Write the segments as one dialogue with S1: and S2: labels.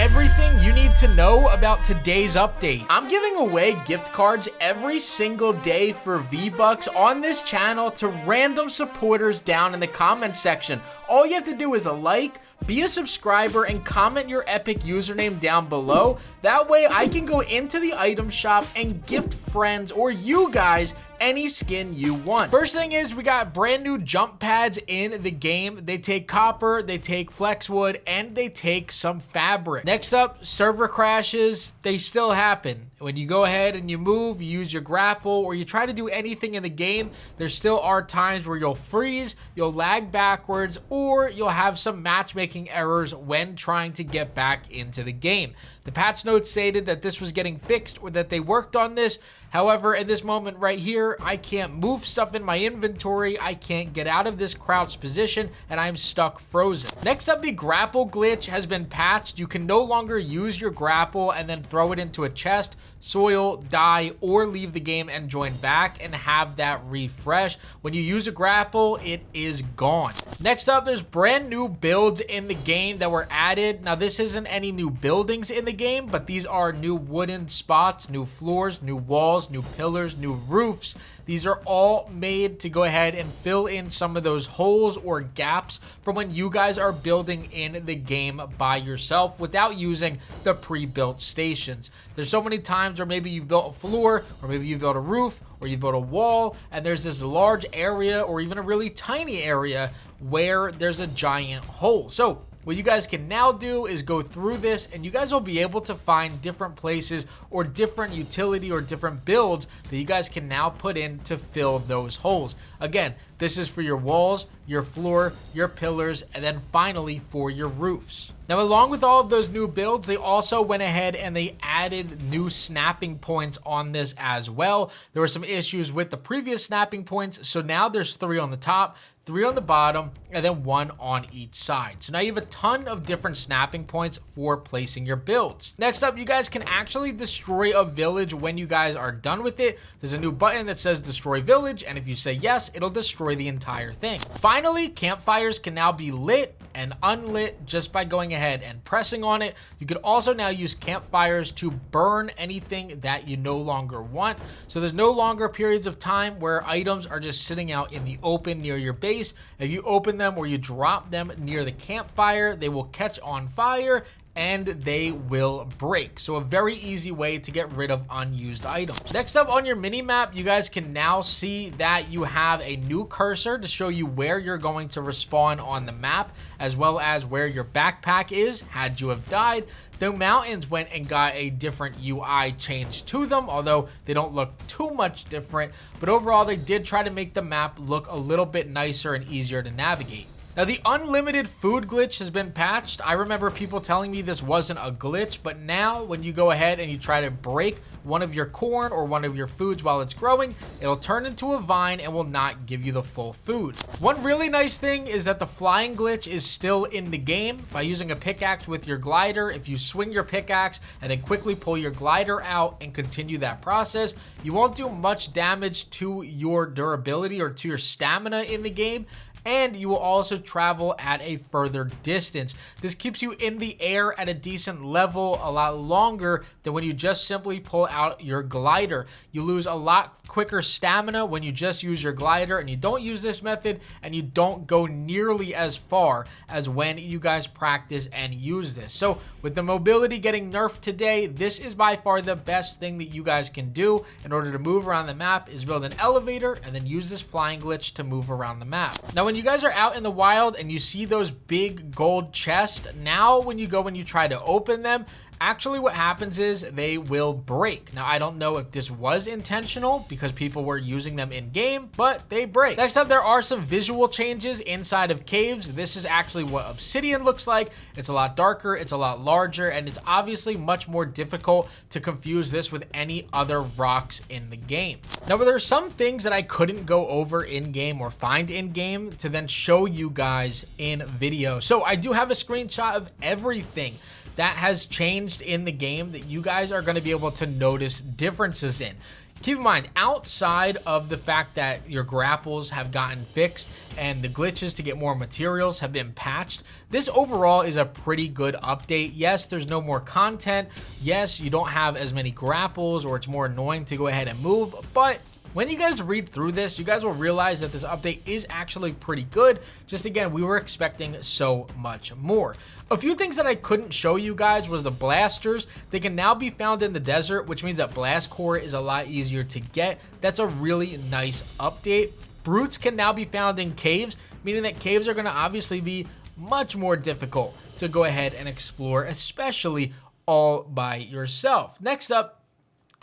S1: everything you need to know about today's update. I'm giving away gift cards every single day for V-Bucks on this channel to random supporters down in the comment section. All you have to do is a like, be a subscriber, and comment your epic username down below. That way I can go into the item shop and gift friends or you guys any skin you want. First thing is we got brand new jump pads in the game. They take copper, they take flex wood, and they take some fabric. Next up, server crashes. They still happen. When you go ahead and you move, you use your grapple, or you try to do anything in the game, there still are times where you'll freeze, you'll lag backwards, or you'll have some matchmaking errors when trying to get back into the game. The patch notes stated that this was getting fixed or that they worked on this. However, in this moment right here, I can't move stuff in my inventory, I can't get out of this crouched position, and I'm stuck frozen. Next up, the grapple glitch has been patched. You can no longer use your grapple and then throw it into a chest, soil, die, or leave the game and join back and have that refresh. When you use a grapple, it is gone. Next up, there's brand new builds in the game that were added. Now, this isn't any new buildings in the game, but these are new wooden spots, new floors, new walls, new pillars, new roofs. These are all made to go ahead and fill in some of those holes or gaps from when you guys are building in the game by yourself without using the pre-built stations. There's so many times where maybe you've built a floor, or maybe you've built a roof, or you built a wall, and there's this large area or even a really tiny area where there's a giant hole. So what you guys can now do is go through this, and you guys will be able to find different places or different utility or different builds that you guys can now put in to fill those holes. Again, this is for your walls, your floor, your pillars, and then finally for your roofs. Now, along with all of those new builds, they also went ahead and they added new snapping points on this as well. There were some issues with the previous snapping points, so now there's 3 on the top, 3 on the bottom, and then 1 on each side. So now you have a ton of different snapping points for placing your builds. Next up, you guys can actually destroy a village when you guys are done with it. There's a new button that says destroy village, and if you say yes, it'll destroy the entire thing. Finally, campfires can now be lit and unlit just by going ahead and pressing on it. You could also now use campfires to burn anything that you no longer want. So there's no longer periods of time where items are just sitting out in the open near your base. If you open them or you drop them near the campfire, they will catch on fire and they will break. So a very easy way to get rid of unused items. Next up on your mini map, you guys can now see that you have a new cursor to show you where you're going to respawn on the map, as well as where your backpack is had you have died. The mountains went and got a different UI change to them, although they don't look too much different, but overall they did try to make the map look a little bit nicer and easier to navigate. Now, the unlimited food glitch has been patched. I remember people telling me this wasn't a glitch, but now when you go ahead and you try to break one of your corn or one of your foods while it's growing, it'll turn into a vine and will not give you the full food. One really nice thing is that the flying glitch is still in the game. By using a pickaxe with your glider, if you swing your pickaxe and then quickly pull your glider out and continue that process, you won't do much damage to your durability or to your stamina in the game, and you will also travel at a further distance. This keeps you in the air at a decent level a lot longer than when you just simply pull out your glider. You lose a lot quicker stamina when you just use your glider and you don't use this method, and you don't go nearly as far as when you guys practice and use this. So with the mobility getting nerfed today, this is by far the best thing that you guys can do in order to move around the map, is build an elevator and then use this flying glitch to move around the map. Now, when you guys are out in the wild and you see those big gold chests, now when you go and you try to open them, actually what happens is they will break. Now, I don't know if this was intentional because people were using them in game, but they break. Next up, there are some visual changes inside of caves. This is actually what obsidian looks like. It's a lot darker, it's a lot larger, and it's obviously much more difficult to confuse this with any other rocks in the game. Now, there are some things that I couldn't go over in game or find in game to then show you guys in video. So I do have a screenshot of everything that has changed in the game that you guys are going to be able to notice differences in. keep in mind, outside of the fact that your grapples have gotten fixed and the glitches to get more materials have been patched, this overall is a pretty good update. Yes, there's no more content. Yes, you don't have as many grapples, or it's more annoying to go ahead and move, but when you guys read through this, you guys will realize that this update is actually pretty good. Just again, we were expecting so much more. A few things that I couldn't show you guys was the blasters. They can now be found in the desert, which means that blast core is a lot easier to get. That's a really nice update. Brutes can now be found in caves, meaning that caves are going to obviously be much more difficult to go ahead and explore, especially all by yourself. Next up,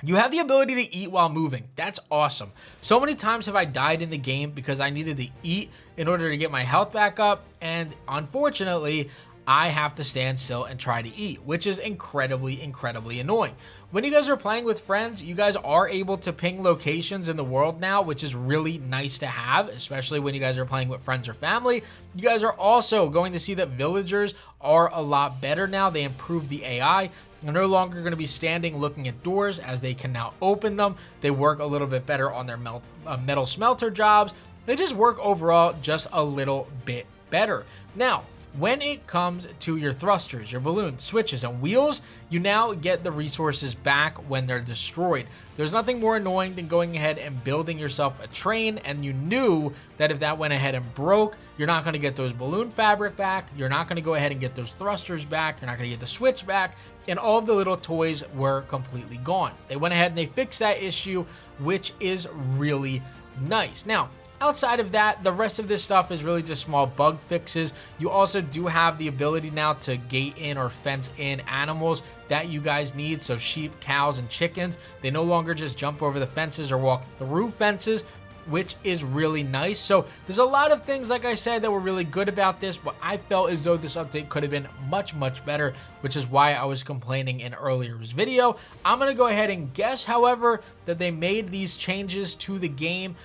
S1: you have the ability to eat while moving. That's awesome. So many times have I died in the game because I needed to eat in order to get my health back up, and unfortunately, I have to stand still and try to eat, which is incredibly annoying. When you guys are playing with friends, you guys are able to ping locations in the world now, which is really nice to have, especially when you guys are playing with friends or family. You guys are also going to see that villagers are a lot better now. They improved the AI. They're no longer going to be standing looking at doors, as they can now open them. They work a little bit better on their metal smelter jobs. They just work overall just a little bit better. Now, when it comes to your thrusters, your balloons, switches, and wheels, you now get the resources back when they're destroyed. There's nothing more annoying than going ahead and building yourself a train, and you knew that if that went ahead and broke, you're not going to get those balloon fabric back, you're not going to go ahead and get those thrusters back, you're not going to get the switch back, and all of the little toys were completely gone. They went ahead and they fixed that issue, which is really nice. Now, outside of that, the rest of this stuff is really just small bug fixes. You also do have the ability now to gate in or fence in animals that you guys need. So sheep, cows, and chickens, they no longer just jump over the fences or walk through fences, which is really nice. So there's a lot of things, like I said, that were really good about this, but I felt as though this update could have been much better, which is why I was complaining in earlier's video. I'm going to go ahead and guess, however, that they made these changes to the game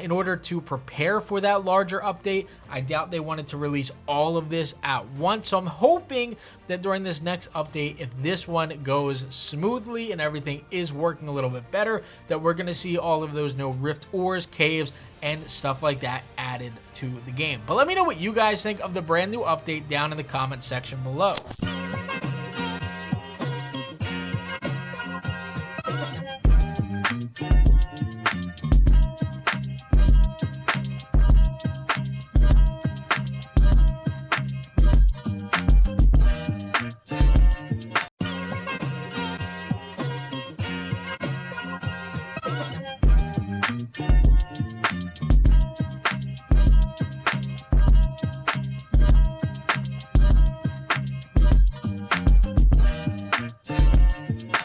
S1: in order to prepare for that larger update. I doubt they wanted to release all of this at once, so I'm hoping that during this next update, if this one goes smoothly and everything is working a little bit better, that we're going to see all of those no rift ores, caves, and stuff like that added to the game. But let me know what you guys think of the brand new update down in the comment section below.